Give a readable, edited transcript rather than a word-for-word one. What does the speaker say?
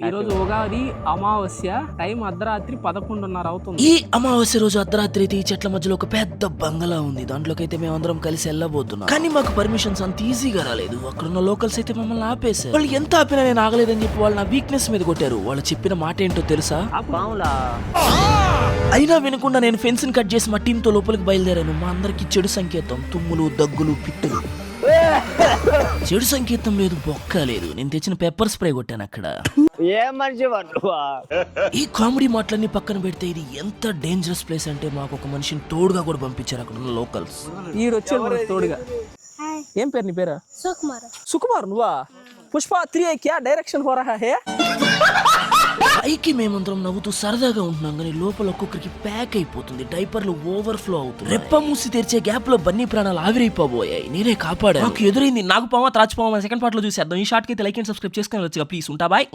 ఈ రోజు ఉగాది అమావాస్య, టైం అర్ధరాత్రి 11:30 అవుతుంది. ఈ అమావాస్య రోజు అర్ధరాత్రి అయితే ఈ చెట్ల మధ్యలో ఒక పెద్ద బంగళా ఉంది. దాంట్లోకి అయితే మేమందరం కలిసి వెళ్ళబోతున్నాం. కానీ మాకు పర్మిషన్స్ అంత ఈజీగా రాలేదు. అక్కడున్న లోకల్స్ అయితే మమ్మల్ని ఆపేశారు. వాళ్ళు ఎంత ఆపినా నేను ఆగలేదని చెప్పి వాళ్ళు నా వీక్నెస్ మీద కొట్టారు. వాళ్ళు చెప్పిన మాట ఏంటో తెలుసా? అయినా వినకుండా నేను ఫెన్స్ కట్ చేసి మా టీంతో లోపలికి బయలుదేరాను. మా అందరికి చెడు సంకేతం, తుమ్ములు, దగ్గులు, పిట్టులు. చెడు సంకేతం లేదు, బొక్క లేదు. నేను తెచ్చిన పెప్పర్ స్ప్రే కొట్టాను అక్కడ. ఈ కామెడీ మాటలన్నీ పక్కన పెడితే ఇది ఎంత డేంజరస్ ప్లేస్ అంటే మాకు ఒక మనిషిని తోడుగా కూడా పంపించారు అక్కడ ఉన్న లోకల్స్. ఈ వచ్చే తోడుగా. ఏం పేరు నీ పేరు? సుకుమార్. నువ్వా? పుష్ప 3 క్యా డైరెక్షన్ హో రహా హై? పైకి మేమందరం నవ్వుతూ సరదాగా ఉంటున్నాం కానీ లోపల ఒక్కొక్కరికి ప్యాక్ అయిపోతుంది. డైపర్లు ఓవర్ఫ్లో అవుతుంది. రెప్ప మూసి తెరిచే గ్యాప్ లో బన్నీ ప్రాణాలు ఆవిరైపోబోయాయి. నేనే కాపాడా. నాకు ఎదురైంది నాకు పామా త్రాచిపోమా సెకండ్ పార్ట్ లో చూసేద్దాం. ఈ షార్ట్ కి అయితే లైక్ అండ్ సబ్స్క్రైబ్ చేసుకుని వచ్చి ప్లీజ్. ఉంటా బాయ్.